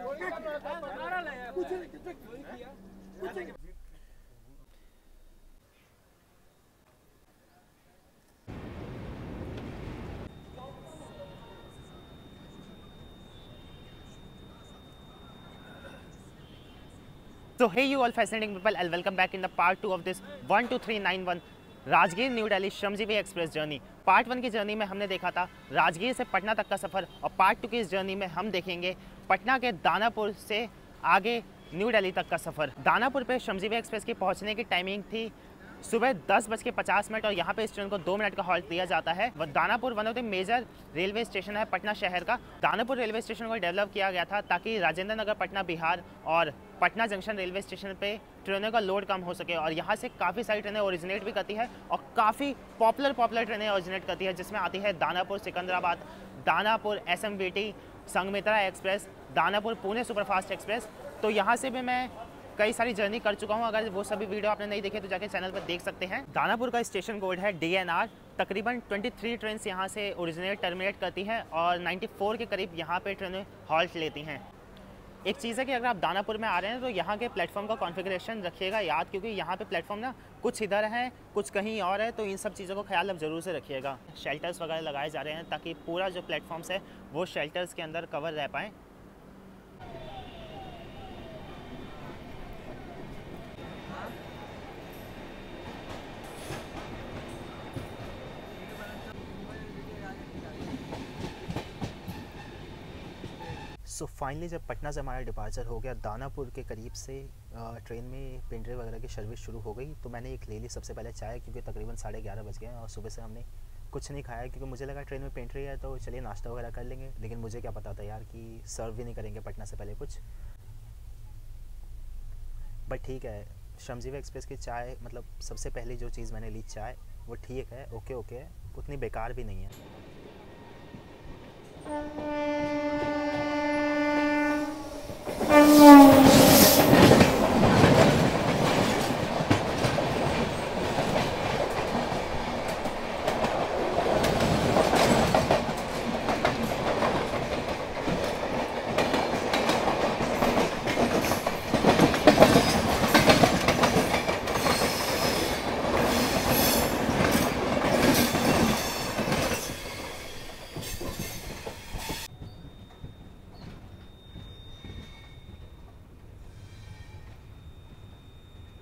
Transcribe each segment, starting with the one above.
So hey you all fascinating people and welcome back in the part 2 of this 12391 Rajgir new Delhi Shramjeevi express journey. Part 1 की journey में हमने देखा था राजगीर से पटना तक का सफ़र और पार्ट 2 की इस जर्नी में हम देखेंगे पटना के दानापुर से आगे न्यू दिल्ली तक का सफ़र। दानापुर पे श्रमजीवी एक्सप्रेस की पहुंचने की टाइमिंग थी सुबह 10:50 और यहाँ पे इस ट्रेन को 2 मिनट का हॉल्ट दिया जाता है। Danapur one of the major railway station है पटना शहर का। दानापुर रेलवे स्टेशन को डेवलप किया गया था ताकि राजेंद्र नगर पटना बिहार और पटना जंक्शन रेलवे स्टेशन पे ट्रेनों का लोड कम हो सके और यहाँ से काफ़ी सारी ट्रेनें ओरिजिनेट भी करती है और काफ़ी पॉपुलर ट्रेनें ओरिजिनेट करती है, जिसमें आती है Danapur Secunderabad, Danapur SMVT, Sanghamitra express, Danapur Pune superfast express. तो यहाँ से भी मैं कई सारी जर्नी कर चुका हूँ। अगर वो सभी वीडियो आपने नहीं देखे तो जाके चैनल पर देख सकते हैं। दानापुर का स्टेशन कोड है DNR। तकरीबन 23 ट्रेन यहाँ से ओरिजिनेट टर्मिनेट करती हैं और 94 के करीब यहाँ पे ट्रेनें हॉल्ट लेती हैं। एक चीज़ है कि अगर आप दानापुर में आ रहे हैं तो यहाँ के प्लेटफॉर्म का कॉन्फ़िगरेशन रखिएगा याद, क्योंकि यहाँ पे प्लेटफॉर्म ना कुछ इधर है कुछ कहीं और है, तो इन सब चीज़ों को ख्याल आप ज़रूर से रखिएगा। शेल्टर्स वगैरह लगाए जा रहे हैं ताकि पूरा जो प्लेटफॉर्म्स है वो शेल्टर्स के अंदर कवर रह पाएँ। सो फाइनली जब पटना से हमारा डिपार्चर हो गया, दानापुर के करीब से ट्रेन में पेंट्री वगैरह की सर्विस शुरू हो गई। तो मैंने एक ले ली सबसे पहले चाय, क्योंकि तकरीबन 11:30 बज गए हैं और सुबह से हमने कुछ नहीं खाया, क्योंकि मुझे लगा ट्रेन में पेंट्री है तो चलिए नाश्ता वगैरह कर लेंगे। लेकिन मुझे क्या पता था यार कि सर्व भी नहीं करेंगे पटना से पहले कुछ। बट ठीक है, श्रमजीवी एक्सप्रेस की चाय मतलब सबसे पहली जो चीज़ मैंने ली चाय वो ठीक है, ओके है, उतनी बेकार भी नहीं है।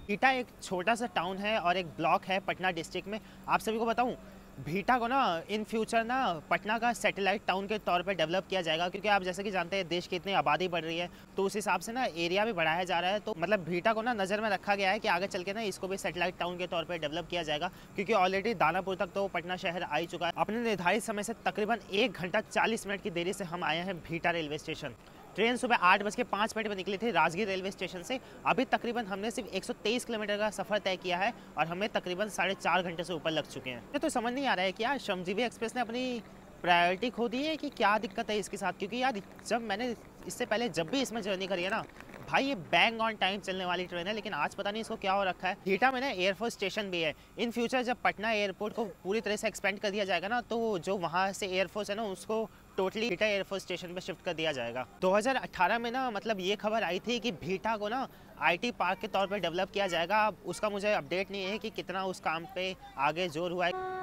भीटा एक छोटा सा टाउन है और एक ब्लॉक है पटना डिस्ट्रिक्ट में। आप सभी को बताऊं, भीटा को ना इन फ्यूचर ना पटना का सैटेलाइट टाउन के तौर पे डेवलप किया जाएगा, क्योंकि आप जैसे कि जानते हैं देश की इतनी आबादी बढ़ रही है तो उस हिसाब से ना एरिया भी बढ़ाया जा रहा है। तो मतलब भीटा को ना नज़र में रखा गया है कि आगे चल के ना इसको भी सैटेलाइट टाउन के तौर पे डेवलप किया जाएगा, क्योंकि ऑलरेडी दानापुर तक तो पटना शहर आ ही चुका है। अपने निर्धारित समय से तकरीबन 1 घंटा 40 मिनट की देरी से हम आए हैं भीटा रेलवे स्टेशन। ट्रेन सुबह 8:05 पर निकली थी राजगीर रेलवे स्टेशन से। अभी तकरीबन हमने सिर्फ 123 किलोमीटर का सफ़र तय किया है और हमें तकरीबन 4.5 घंटे से ऊपर लग चुके हैं। मुझे तो समझ नहीं आ रहा है कि यार श्रमजीवी एक्सप्रेस ने अपनी प्रायोरिटी खो दी है कि क्या दिक्कत है इसके साथ, क्योंकि यार जब मैंने इससे पहले जब भी इसमें जर्नी करी है ना भाई, ये बैंग ऑन टाइम चलने वाली ट्रेन है, लेकिन आज पता नहीं इसको क्या हो रखा है। भीटा में ना एयरफोर्स स्टेशन भी है। इन फ्यूचर जब पटना एयरपोर्ट को पूरी तरह से एक्सपेंड कर दिया जाएगा ना, तो जो वहाँ से एयरफोर्स है ना उसको टोटली भीटा एयरफोर्स स्टेशन पे शिफ्ट कर दिया जाएगा। 2018 में ना मतलब ये खबर आई थी कि भीटा को ना IT पार्क के तौर पे डेवलप किया जाएगा। अब उसका मुझे अपडेट नहीं है कि कितना उस काम पे आगे जोर हुआ है।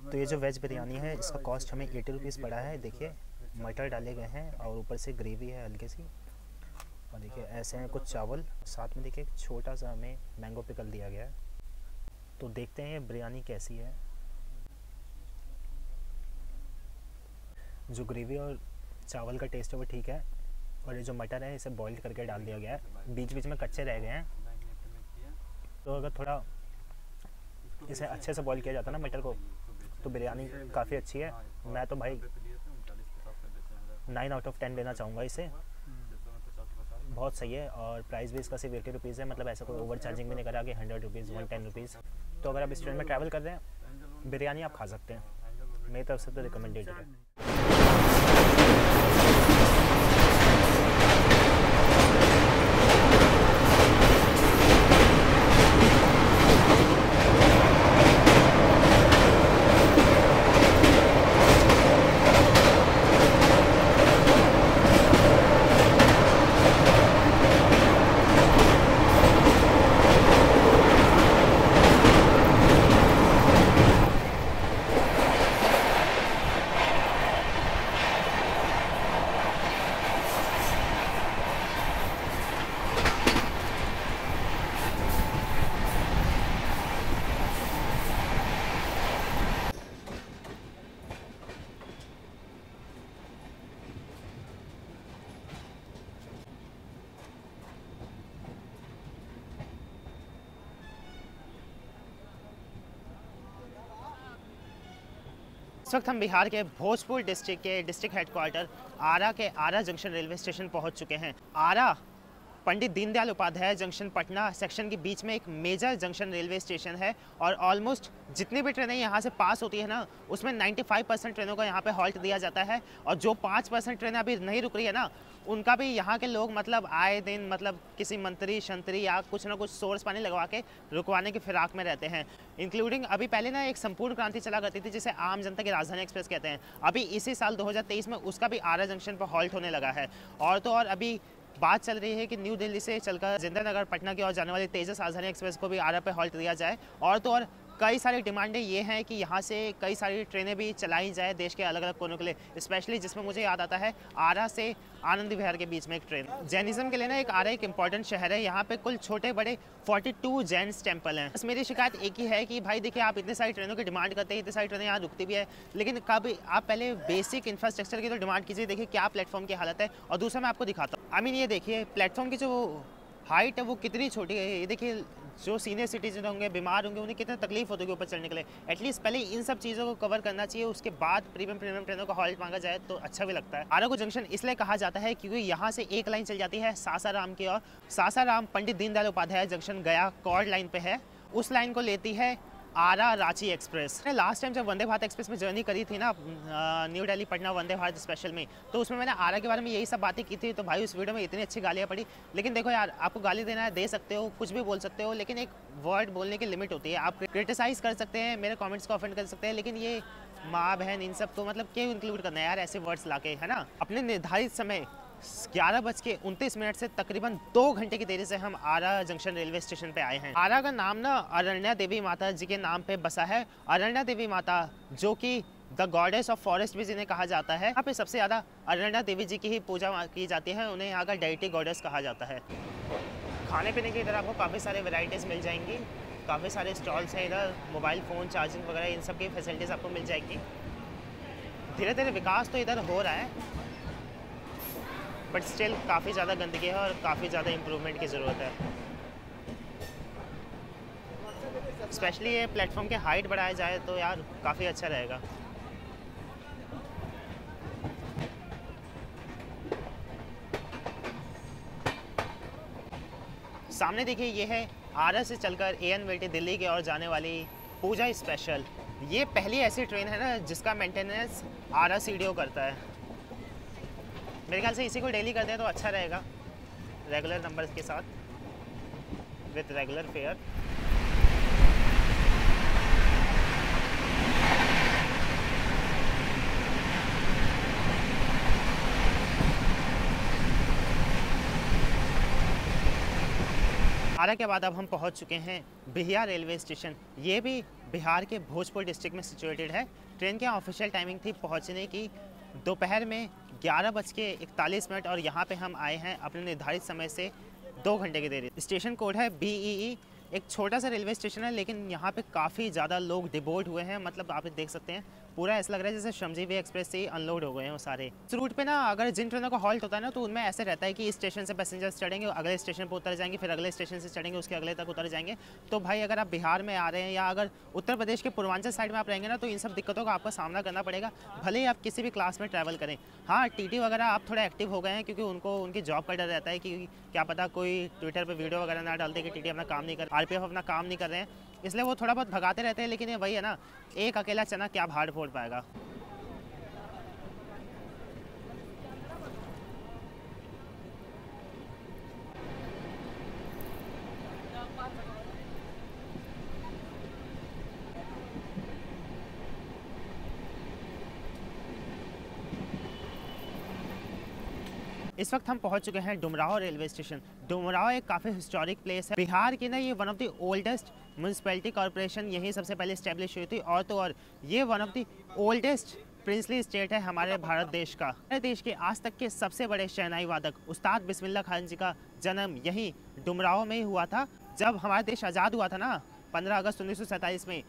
तो ये जो वेज बिरयानी है इसका कॉस्ट हमें 80 रुपीज़ पड़ा है। देखिए मटर डाले गए हैं और ऊपर से ग्रेवी है हल्की सी, और देखिए ऐसे हैं कुछ चावल, साथ में देखिए एक छोटा सा हमें मैंगो पिकल दिया गया है। तो देखते हैं ये बिरयानी कैसी है। जो ग्रेवी और चावल का टेस्ट है वो ठीक है, और ये जो मटर है इसे बॉईल करके डाल दिया गया है, बीच बीच में कच्चे रह गए हैं। तो अगर थोड़ा इसे अच्छे से बॉईल किया जाता ना मटर को, तो बिरयानी काफ़ी अच्छी है। मैं तो भाई 9 आउट ऑफ 10 देना चाहूँगा इसे, बहुत सही है। और प्राइस भी इसका सिर्फ 80 रुपीज़ है, मतलब ऐसा कोई ओवर चार्जिंग भी नहीं करा कि 100 रुपीज़ 110 रुपीज़। तो अगर आप इस ट्रेन में ट्रैवल कर रहे हैं, बिरयानी आप खा सकते हैं, मेरी तरफ से तो रिकमेंडेड है। इस वक्त हम बिहार के भोजपुर डिस्ट्रिक्ट के डिस्ट्रिक्ट हेडक्वार्टर आरा के आरा जंक्शन रेलवे स्टेशन पहुंच चुके हैं। आरा पंडित दीनदयाल उपाध्याय जंक्शन पटना सेक्शन के बीच में एक मेजर जंक्शन रेलवे स्टेशन है, और ऑलमोस्ट जितनी भी ट्रेनें यहाँ से पास होती है ना, उसमें 95% ट्रेनों का यहाँ पे हॉल्ट दिया जाता है। और जो 5% ट्रेनें अभी नहीं रुक रही है ना, उनका भी यहाँ के लोग मतलब आए दिन मतलब किसी मंत्री शंत्री या कुछ ना कुछ सोर्स पानी लगवा के रुकवाने की फिराक में रहते हैं। इंक्लूडिंग अभी पहले ना एक संपूर्ण क्रांति चला करती थी जिसे आम जनता की राजधानी एक्सप्रेस कहते हैं। अभी इसी साल 2023 में उसका भी आरा जंक्शन पर हॉल्ट होने लगा है। और तो और अभी बात चल रही है कि न्यू दिल्ली से चलकर जिंदनगर पटना की ओर जाने वाली तेजस राजधानी एक्सप्रेस को भी आरा पे हॉल्ट दिया जाए। और तो और कई सारी डिमांडें ये हैं कि यहाँ से कई सारी ट्रेनें भी चलाई जाए देश के अलग अलग कोनों के लिए, स्पेशली जिसमें मुझे याद आता है आरा से आनंद विहार के बीच में एक ट्रेन। जैनिज्म के लिए ना एक आरा एक इंपॉर्टेंट शहर है, यहाँ पे कुल छोटे बड़े 42 जैन टेम्पल हैं। बस मेरी शिकायत एक ही है कि भाई देखिए, आप इतनी सारी ट्रेनों की डिमांड करते हैं, इतनी सारी ट्रेनें यहाँ रुकती भी है, लेकिन कभी आप पहले बेसिक इंफ्रास्ट्रक्चर की तो डिमांड कीजिए। देखिए क्या प्लेटफॉर्म की हालत है, और दूसरा मैं आपको दिखाता हूँ। आई मीन ये देखिए प्लेटफॉर्म की जो हाइट है वो कितनी छोटी है। ये देखिए जो सीनियर सिटीजन होंगे, बीमार होंगे, उन्हें कितनी तकलीफ होती है ऊपर चढ़ने के लिए। एटलीस्ट पहले इन सब चीज़ों को कवर करना चाहिए, उसके बाद प्रीमियम ट्रेनों का हॉल्ट मांगा जाए तो अच्छा भी लगता है। आरा को जंक्शन इसलिए कहा जाता है क्योंकि यहाँ से एक लाइन चल जाती है सासाराम की ओर। सासाराम पंडित दीनदयाल उपाध्याय जंक्शन गया कॉर्ड लाइन पे है, उस लाइन को लेती है आरा रांची एक्सप्रेस। लास्ट टाइम जब वंदे भारत एक्सप्रेस में जर्नी करी थी ना, न्यू दिल्ली पटना वंदे भारत स्पेशल में, तो उसमें मैंने आरा के बारे में यही सब बातें की थी। तो भाई उस वीडियो में इतनी अच्छी गालियाँ पड़ी, लेकिन देखो यार, आपको गाली देना है दे सकते हो, कुछ भी बोल सकते हो, लेकिन एक वर्ड बोलने की लिमिट होती है। आप क्रिटिसाइज़ कर सकते हैं, मेरे कमेंट्स को ऑफेंड कर सकते हैं, लेकिन ये माँ बहन इन सब को मतलब क्यों इंक्लूड करना है यार ऐसे वर्ड्स लाके, है ना। अपने निर्धारित समय 11:29 से तकरीबन 2 घंटे की देरी से हम आरा जंक्शन रेलवे स्टेशन पे आए हैं। आरा का नाम ना अरण्या देवी माता जी के नाम पे बसा है। अरण्या देवी माता जो कि द गॉडेस ऑफ फॉरेस्ट भी जिन्हें कहा जाता है, यहाँ पे सबसे ज़्यादा अरण्या देवी जी की ही पूजा की जाती है, उन्हें यहाँ का डेटी गॉडेस कहा जाता है। खाने पीने की इधर आपको काफ़ी सारे वेराइटीज़ मिल जाएंगी, काफ़ी सारे स्टॉल्स हैं इधर, मोबाइल फ़ोन चार्जिंग वगैरह इन सब की फैसिलिटीज़ आपको मिल जाएगी। धीरे धीरे विकास तो इधर हो रहा है, बट स्टिल काफ़ी ज़्यादा गंदगी है और काफ़ी ज़्यादा इम्प्रूवमेंट की ज़रूरत है। स्पेशली ये प्लेटफॉर्म के हाइट बढ़ाया जाए तो यार काफ़ी अच्छा रहेगा। सामने देखिए ये है आरा से चलकर ANVT दिल्ली की ओर जाने वाली पूजा स्पेशल। ये पहली ऐसी ट्रेन है ना जिसका मेंटेनेंस आरा CDO करता है। मेरे ख्याल से इसी को डेली कर दें तो अच्छा रहेगा, रेगुलर नंबर्स के साथ विद रेगुलर फेयर। आरा के बाद अब हम पहुंच चुके हैं बिहिया रेलवे स्टेशन। ये भी बिहार के भोजपुर डिस्ट्रिक्ट में सिचुएटेड है। ट्रेन की ऑफिशियल टाइमिंग थी पहुंचने की दोपहर में 11:41, और यहाँ पे हम आए हैं अपने निर्धारित समय से 2 घंटे की देरी। स्टेशन कोड है BEE। एक छोटा सा रेलवे स्टेशन है, लेकिन यहाँ पे काफ़ी ज़्यादा लोग डिबोर्ड हुए हैं, मतलब आप देख सकते हैं पूरा ऐसा लग रहा है जैसे श्रमजीवी एक्सप्रेस से ही अनलोड हो गए हैं वो सारे। इस रूट पे ना अगर जिन ट्रेनों का हॉल्ट होता है ना तो उनमें ऐसे रहता है कि इस स्टेशन से पैसेंजर्स चढ़ेंगे, अगले स्टेशन पर उतर जाएंगे, फिर अगले स्टेशन से चढ़ेंगे, उसके अगले तक उतर जाएंगे। तो भाई अगर आप बिहार में आ रहे हैं या अगर उत्तर प्रदेश के पूर्वांचल साइड में आप रहेंगे ना तो इन सब दिक्कतों का आपका सामना करना पड़ेगा, भले ही आप किसी भी क्लास में ट्रैवल करें। हाँ, टीटी वगैरह आप थोड़ा एक्टिव हो गए हैं क्योंकि उनको उनकी जॉब का डर रहता है कि क्या पता कोई ट्विटर पर वीडियो वगैरह ना डाल दे कि टीटी अपना काम नहीं कर, आरपीएफ अपना काम नहीं कर रहे हैं, इसलिए वो थोड़ा बहुत भगाते रहते हैं। लेकिन ये वही है ना, एक अकेला चना क्या भाड़ फोड़ पाएगा। इस वक्त हम पहुंच चुके हैं डुमराव रेलवे स्टेशन। डुमराव एक काफ़ी हिस्टोरिक प्लेस है बिहार की ना, ये one of the oldest municipality corporation यहीं सबसे पहले इस्टेब्लिश हुई थी, और तो और ये one of the oldest princely state है हमारे भारत देश का। हमारे देश के आज तक के सबसे बड़े शहनाई वादक उस्ताद बिस्मिल्लाह खान जी का जन्म यहीं डुमराव में ही हुआ था। जब हमारा देश आज़ाद हुआ था ना 15 अगस्त 1947 में,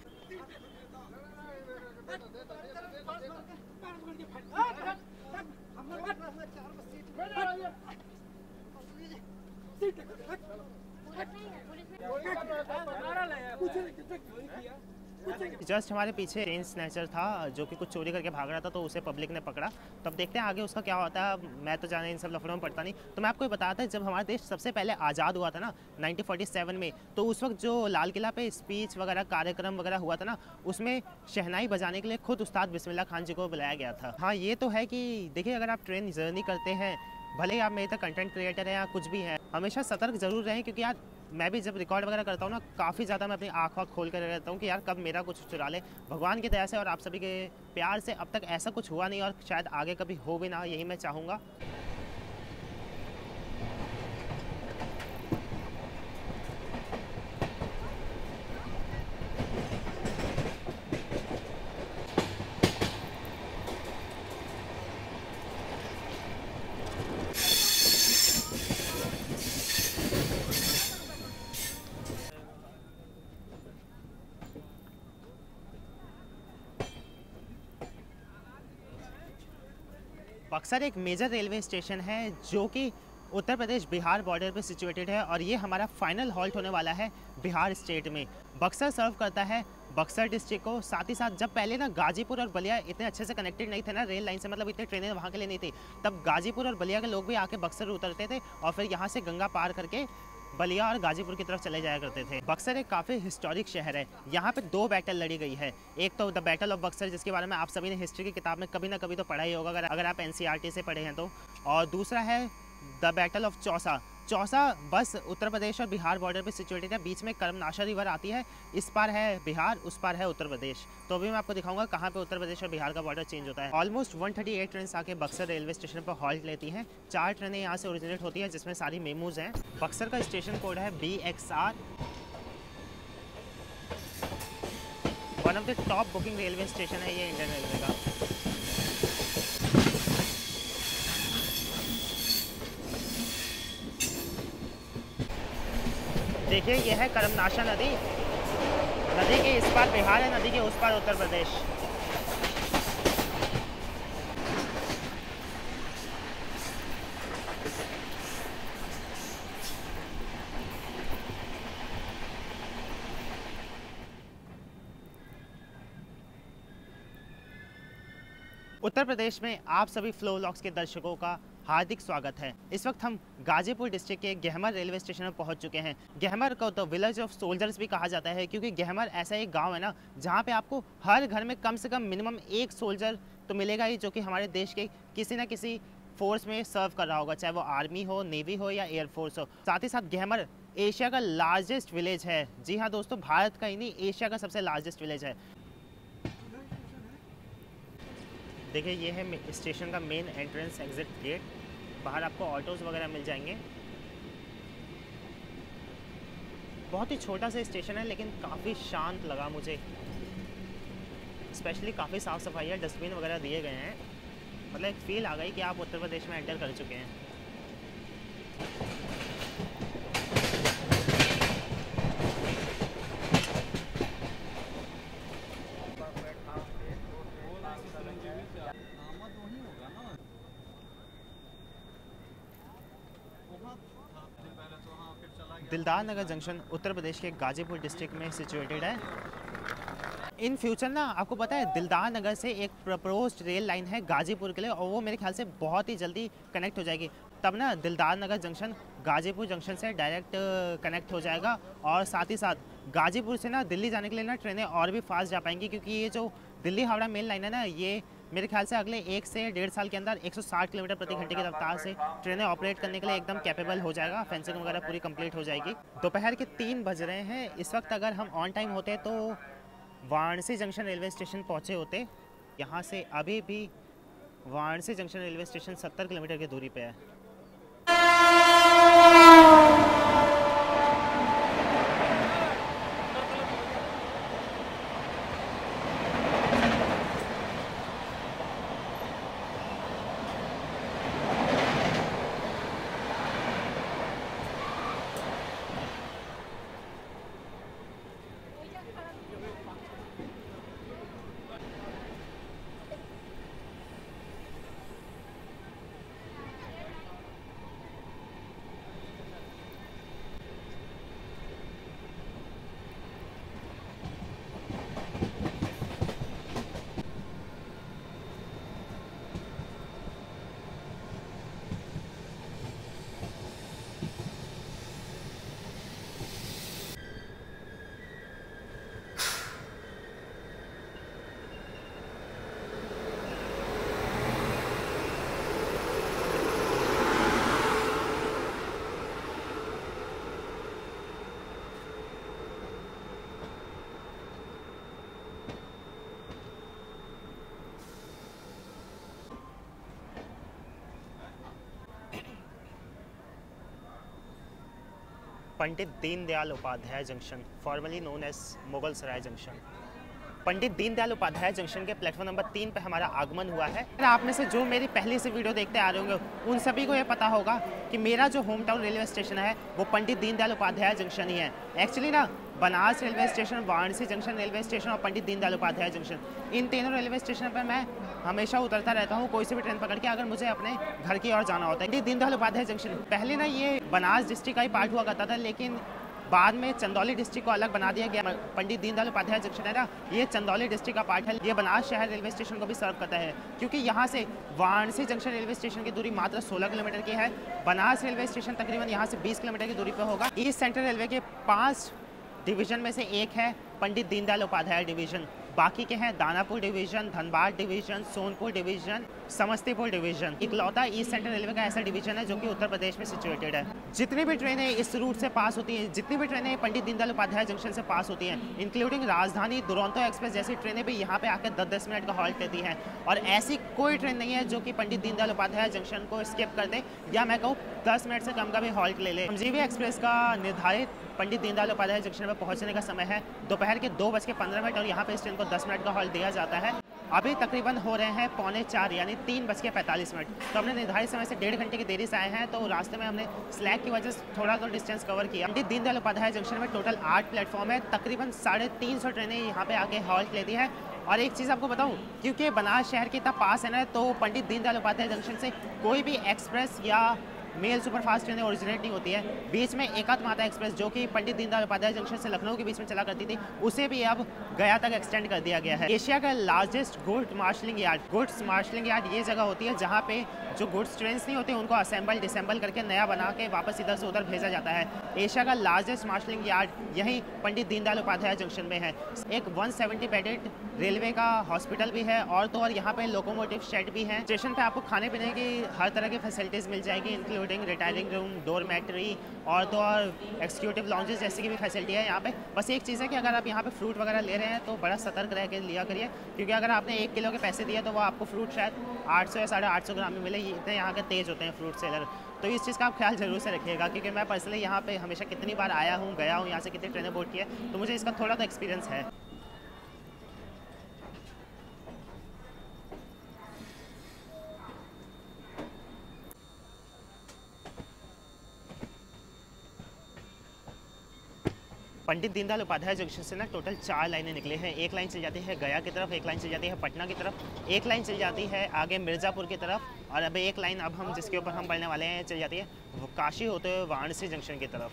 जस्ट हमारे पीछे चेन स्नैचर था जो कि कुछ चोरी करके भाग रहा था, तो उसे पब्लिक ने पकड़ा। तो अब देखते हैं आगे उसका क्या होता है। मैं तो जाने इन सब लफड़ों में पड़ता नहीं, तो मैं आपको ये बताता जब हमारा देश सबसे पहले आज़ाद हुआ था ना 1947 में, तो उस वक्त जो लाल किला पे स्पीच वगैरह कार्यक्रम वगैरह हुआ था ना, उसमें शहनाई बजाने के लिए खुद उस्ताद बिस्मिल्लाह खान जी को बुलाया गया था। हाँ, ये तो है कि देखिए अगर आप ट्रेन जर्नी करते हैं, भले ही आप मेरे तक कंटेंट क्रिएटर हैं या कुछ भी हैं, हमेशा सतर्क जरूर रहें, क्योंकि यार मैं भी जब रिकॉर्ड वगैरह करता हूँ ना, काफ़ी ज़्यादा मैं अपनी आँख वाँख खोल कर रहता हूँ कि यार कब मेरा कुछ चुरा ले। भगवान की दया से और आप सभी के प्यार से अब तक ऐसा कुछ हुआ नहीं, और शायद आगे कभी हो भी ना, यही मैं चाहूँगा। बक्सर एक मेजर रेलवे स्टेशन है जो कि उत्तर प्रदेश बिहार बॉर्डर पे सिचुएटेड है, और ये हमारा फाइनल हॉल्ट होने वाला है बिहार स्टेट में। बक्सर सर्व करता है बक्सर डिस्ट्रिक्ट को, साथ ही साथ जब पहले ना गाजीपुर और बलिया इतने अच्छे से कनेक्टेड नहीं थे ना रेल लाइन से, मतलब इतने ट्रेनें वहाँ के लिए नहीं थी, तब गाजीपुर और बलिया के लोग भी आके बक्सर उतरते थे और फिर यहाँ से गंगा पार करके बलिया और गाजीपुर की तरफ चले जाया करते थे। बक्सर एक काफ़ी हिस्टोरिक शहर है। यहाँ पे 2 बैटल लड़ी गई है। एक तो द बैटल ऑफ बक्सर, जिसके बारे में आप सभी ने हिस्ट्री की किताब में कभी ना कभी तो पढ़ा ही होगा अगर आप एनसीईआरटी से पढ़े हैं तो, और दूसरा है the battle of Chausa. Chausa बस उत्तर प्रदेश और बिहार बॉर्डर पे सिचुएटेड है, बीच में कर्मनाशा रिवर आती है, इस पार है बिहार, उस पार है उत्तर प्रदेश। तो अभी मैं आपको दिखाऊंगा कहाँ पे उत्तर प्रदेश और बिहार का बॉर्डर चेंज होता है। ऑलमोस्ट 138 ट्रेन आके बक्सर रेलवे स्टेशन पर हॉल्ट लेती हैं। 4 ट्रेनें यहाँ से ओरिजिनेट होती है जिसमें सारी मेमूज हैं। बक्सर का स्टेशन कोड है BXR। One of the top booking railway station है ये इंडियन रेलवे का। देखिए ये है कर्मनाशा नदी, नदी के इस पार बिहार है, नदी के उस पार उत्तर प्रदेश। उत्तर प्रदेश में आप सभी फ्लो व्लॉग्स के दर्शकों का हार्दिक स्वागत है। इस वक्त हम गाजीपुर डिस्ट्रिक्ट के गहमर रेलवे स्टेशन पर पहुंच चुके हैं। गहमर को तो विलेज ऑफ सोल्जर्स भी कहा जाता है, क्योंकि गहमर ऐसा एक गांव है ना जहां पे आपको हर घर में कम से कम मिनिमम 1 सोल्जर तो मिलेगा ही, जो कि हमारे देश के किसी न किसी फोर्स में सर्व कर रहा होगा, चाहे वो आर्मी हो, नेवी हो या एयरफोर्स हो। साथ ही साथ गहमर एशिया का लार्जेस्ट विलेज है। जी हाँ दोस्तों, भारत का ही नहीं, एशिया का सबसे लार्जेस्ट विलेज है। देखिए ये है स्टेशन का मेन एंट्रेंस एग्जिट गेट। बाहर आपको ऑटोज़ वगैरह मिल जाएंगे। बहुत ही छोटा सा स्टेशन है लेकिन काफ़ी शांत लगा मुझे। स्पेशली काफ़ी साफ़ सफाई है, डस्टबिन वगैरह दिए गए हैं। मतलब एक फील आ गई कि आप उत्तर प्रदेश में एंटर कर चुके हैं। दिलदार नगर जंक्शन उत्तर प्रदेश के गाजीपुर डिस्ट्रिक्ट में सिचुएटेड है। इन फ्यूचर ना आपको पता है दिलदार नगर से एक प्रपोज्ड रेल लाइन है गाजीपुर के लिए, और वो मेरे ख्याल से बहुत ही जल्दी कनेक्ट हो जाएगी। तब ना दिलदार नगर जंक्शन गाजीपुर जंक्शन से डायरेक्ट कनेक्ट हो जाएगा, और साथ ही साथ गाजीपुर से ना दिल्ली जाने के लिए ना ट्रेनें और भी फास्ट जा पाएंगी, क्योंकि ये जो दिल्ली हावड़ा मेल लाइन है ना, ये मेरे ख्याल से अगले 1 से 1.5 साल के अंदर 160 किलोमीटर प्रति घंटे की रफ्तार से ट्रेनें ऑपरेट करने के लिए एकदम कैपेबल हो जाएगा। फेंसिंग वगैरह पूरी कंप्लीट हो जाएगी। दोपहर के 3 बज रहे हैं इस वक्त। अगर हम ऑन टाइम होते तो वाराणसी जंक्शन रेलवे स्टेशन पहुँचे होते। यहाँ से अभी भी Varanasi junction railway station 70 kilometre की दूरी पे है। Pandit Deendayal Upadhyay junction, formerly known as Mughal Sarai junction. Pandit Deendayal Upadhyay junction के प्लेटफॉर्म नंबर 3 पे हमारा आगमन हुआ है। आप में से जो मेरी पहले से वीडियो देखते आ रहे होंगे उन सभी को ये पता होगा कि मेरा जो होम टाउन रेलवे स्टेशन है वो पंडित दीनदयाल उपाध्याय जंक्शन ही है। एक्चुअली ना Banas railway station, Varanasi junction railway station और पंडित दीनदयाल उपाध्याय जंक्शन, इन तीनों रेलवे स्टेशन पर मैं हमेशा उतरता रहता हूँ कोई सी भी ट्रेन पकड़ के, अगर मुझे अपने घर की ओर जाना होता है। पंडित दीनदयाल उपाध्याय जंक्शन पहले ना ये बनास डिस्ट्रिक्ट का ही पार्ट हुआ करता था, लेकिन बाद में चंदौली डिस्ट्रिक्ट को अलग बना दिया गया। पंडित दीनदयाल उपाध्याय जंक्शन है ना, ये चंदौली डिस्ट्रिक्ट का पार्ट है। ये बनास शहर रेलवे स्टेशन को भी सर्व करता है, क्योंकि यहाँ से वाराणसी जंक्शन रेलवे स्टेशन की दूरी मात्र 16 किलोमीटर की है। बनास रेलवे स्टेशन तकरीबन यहाँ से 20 किलोमीटर की दूरी पर होगा। ईस्ट सेंट्रल रेलवे के 5 डिवीजन में से एक है पंडित दीनदयाल उपाध्याय डिवीजन। बाकी के हैं Danapur division, Dhanbad division, Sonpur division, Samastipur division. इकलौता ईस्ट सेंट्रल रेलवे का ऐसा डिवीजन है जो कि उत्तर प्रदेश में सिचुएटेड है। जितनी भी ट्रेनें इस रूट से पास होती हैं, जितनी भी ट्रेनें पंडित दीनदयाल उपाध्याय जंक्शन से पास होती हैं, इंक्लूडिंग राजधानी, दुरंतो एक्सप्रेस जैसी ट्रेनें भी यहाँ पे आकर 10-10 मिनट का हॉल्ट लेती हैं। और ऐसी कोई ट्रेन नहीं है जो कि पंडित दीनदयाल उपाध्याय जंक्शन को स्किप कर दे, या मैं कहूँ 10 मिनट से कम का भी हॉल्ट ले ले। श्रमजीवी एक्सप्रेस का निर्धारित पंडित दीनदयाल उपाध्याय जंक्शन में पहुंचने का समय है दोपहर के 2:15 और यहाँ पे इस ट्रेन को 10 मिनट का हॉल्ट दिया जाता है। अभी तकरीबन हो रहे हैं 3:45 यानी 3:45। तो हमने निर्धारित समय से 1.5 घंटे की देरी से आए हैं, तो रास्ते में हमने स्लैग की वजह से थोड़ा तो डिस्टेंस कवर किया। पंडित दीनदयाल उपाध्याय जंक्शन में टोटल 8 प्लेटफॉर्म है। तकरीबन 350 ट्रेनें यहाँ पे आके हॉल्ट लेती है। और एक चीज़ आपको बताऊँ, क्योंकि बनास शहर के इतना पास है ना, तो पंडित दीनदयाल उपाध्याय जंक्शन से कोई भी एक्सप्रेस या मेल सुपरफास्ट ट्रेनें ओरिजिनेट नहीं होती है। बीच में एकात्म माता एक्सप्रेस जो कि पंडित दीनदयाल उपाध्याय जंक्शन से लखनऊ के बीच में चला करती थी, उसे भी अब गया तक एक्सटेंड कर दिया गया है। एशिया का लार्जेस्ट गुड्स मार्शलिंग यार्ड ये जगह होती है जहाँ पे जो गुड्स ट्रेन नहीं होती उनको असेंबल डिसेंबल करके नया बना के वापस इधर से उधर भेजा जाता है। एशिया का लार्जेस्ट मार्शलिंग यार्ड यही पंडित दीनदयाल उपाध्याय जंक्शन में है। एक 170 बेडेड रेलवे का हॉस्पिटल भी है, और तो और यहाँ पे लोकोमोटिव शेड भी है। स्टेशन पे आपको खाने पीने की हर तरह की फैसिलिटीज़ मिल जाएगी, इंक्लूडिंग रिटायरिंग रूम, डोरमेट्री और तो और एक्जीक्यूटिव लॉन्जेस जैसी की भी फैसिलिटी है यहाँ पे। बस एक चीज़ है कि अगर आप यहाँ पे फ्रूट वगैरह ले रहे हैं तो बड़ा सतर्क रह के लिया करिए, क्योंकि अगर आपने 1 किलो के पैसे दिए तो वो आपको फ्रूट शायद 800 या 850 ग्राम में मिले। इतने यहाँ के तेज़ होते हैं फ्रूट सेलर, तो इस चीज़ का आप ख्याल जरूर से रखिएगा, क्योंकि मैं पर्सनली यहाँ पे हमेशा कितनी बार आया हूँ, गया हूँ, यहाँ से कितनी ट्रेनें बोर्ड की है, तो मुझे इसका थोड़ा तो एक्सपीरियंस है। पंडित दीनदयाल उपाध्याय जंक्शन से ना टोटल 4 लाइनें निकली हैं। एक लाइन चल जाती है गया की तरफ, एक लाइन चल जाती है पटना की तरफ, एक लाइन चल जाती है आगे मिर्ज़ापुर की तरफ, और अब एक लाइन अब हम जिसके ऊपर हम बढ़ने वाले हैं चल जाती है वो काशी होते हुए वाराणसी जंक्शन की तरफ।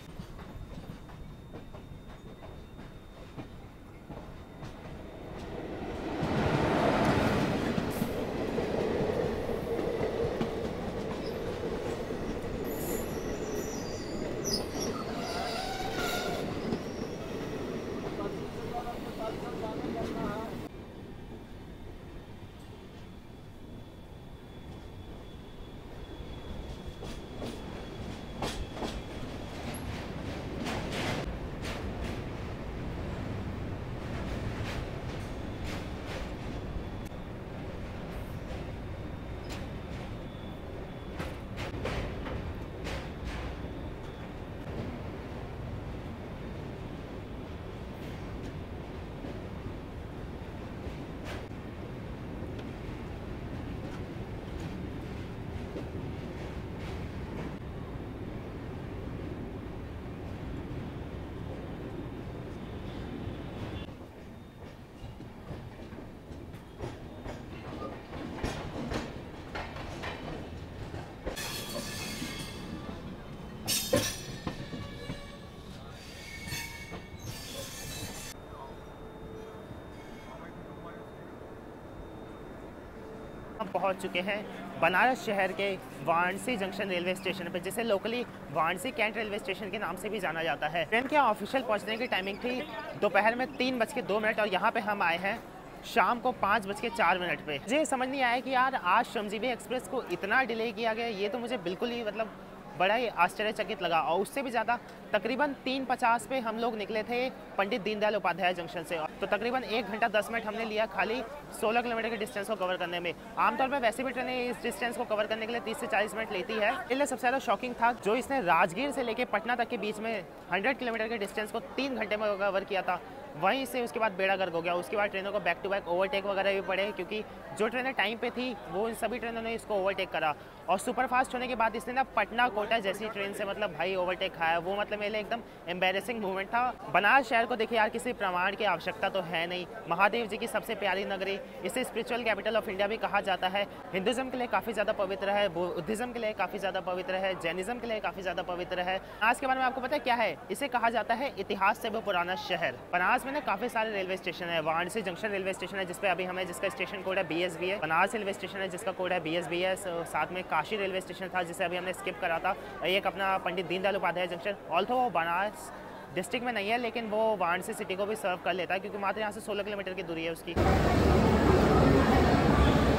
पहुंच चुके हैं बनारस शहर के वाराणसी जंक्शन रेलवे स्टेशन पर, जिसे locally Varanasi cantt railway station के नाम से भी जाना जाता है। ट्रेन के ऑफिशियल पहुंचने की टाइमिंग थी दोपहर में 3:02 और यहाँ पे हम आए हैं शाम को 5:04 पे। मुझे समझ नहीं आया कि यार आज श्रमजीवी एक्सप्रेस को इतना डिले किया गया, ये तो मुझे बिल्कुल ही मतलब बड़ा ही आश्चर्यचकित लगा। और उससे भी ज़्यादा तकरीबन 3:50 पे हम लोग निकले थे पंडित दीनदयाल उपाध्याय जंक्शन से, तो तकरीबन 1 घंटा 10 मिनट हमने लिया खाली 16 किलोमीटर के डिस्टेंस को कवर करने में। आमतौर पर वैसे भी ट्रेनें इस डिस्टेंस को कवर करने के लिए 30 से 40 मिनट लेती है। इसलिए सबसे ज़्यादा शॉकिंग था जो इसने राजगीर से लेकर पटना तक के बीच में 100 किलोमीटर के डिस्टेंस को 3 घंटे में कवर किया था। वहीं से उसके बाद बेड़ा गर्क हो गया। उसके बाद ट्रेनों को बैक टू बैक ओवरटेक वगैरह भी पड़े, क्योंकि जो ट्रेनें टाइम पे थी वो इन सभी ट्रेनों ने इसको ओवरटेक करा। और सुपरफास्ट होने के बाद इसने ना पटना कोटा जैसी ट्रेन से मतलब भाई ओवरटेक खाया। वो मतलब मेरे लिए एकदम एम्बेरसिंग मूवमेंट था। बनारस शहर को देखिए यार, किसी प्रमाण की आवश्यकता तो है नहीं। महादेव जी की सबसे प्यारी नगरी, इसे स्पिरिचुअल कैपिटल ऑफ इंडिया भी कहा जाता है। हिंदुज़म के लिए काफ़ी ज़्यादा पवित्र है, बुद्धिज़्म के लिए काफ़ी ज़्यादा पवित्र है, जैनिज़्म के लिए काफ़ी ज़्यादा पवित्र है। बनारस के बारे में आपको पता है क्या है? इसे कहा जाता है इतिहास से वो पुराना शहर। बनारस में ना काफ़ी सारे रेलवे स्टेशन है। वाराणसी जंक्शन रेलवे स्टेशन है जिसपे अभी हमें, जिसका स्टेशन कोड है BSB है। बनारस रेलवे स्टेशन है जिसका कोड है BSB है। साथ में काशी रेलवे स्टेशन था जिसे अभी हमने स्किप करा था। एक अपना पंडित दीनदयाल उपाध्याय जंक्शन, ऑल्थो वो बनारस डिस्ट्रिक्ट में नहीं है लेकिन वो वाराणसी सिटी को भी सर्व कर लेता है, क्योंकि मात्र यहाँ से 16 किलोमीटर की दूरी है उसकी।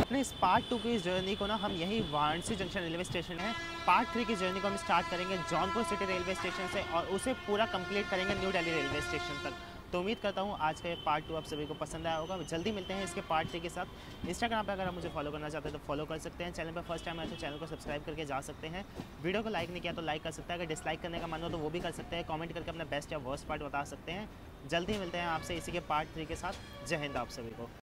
अपने इस पार्ट 2 की इस जर्नी को ना हम यही वाराणसी जंक्शन रेलवे स्टेशन है। पार्ट 3 की जर्नी को हम स्टार्ट करेंगे जौनपुर सिटी रेलवे स्टेशन से और उसे पूरा कंप्लीट करेंगे न्यू दिल्ली रेलवे स्टेशन तक। तो उम्मीद करता हूँ आज का ये पार्ट 2 आप सभी को पसंद आया होगा। जल्दी मिलते हैं इसके पार्ट 3 के साथ। इंस्टाग्राम पे अगर आप मुझे फॉलो करना चाहते हैं तो फॉलो कर सकते हैं। चैनल पर फर्स्ट टाइम आए तो चैनल को सब्सक्राइब करके जा सकते हैं। वीडियो को लाइक नहीं किया तो लाइक कर सकते हैं। अगर डिसलाइक करने का मन हो तो वो भी कर सकते हैं। कमेंट करके अपना बेस्ट या वर्स्ट पार्ट बता सकते हैं। जल्दी मिलते हैं आपसे इसी के पार्ट 3 के साथ। जय हिंद आप सभी को।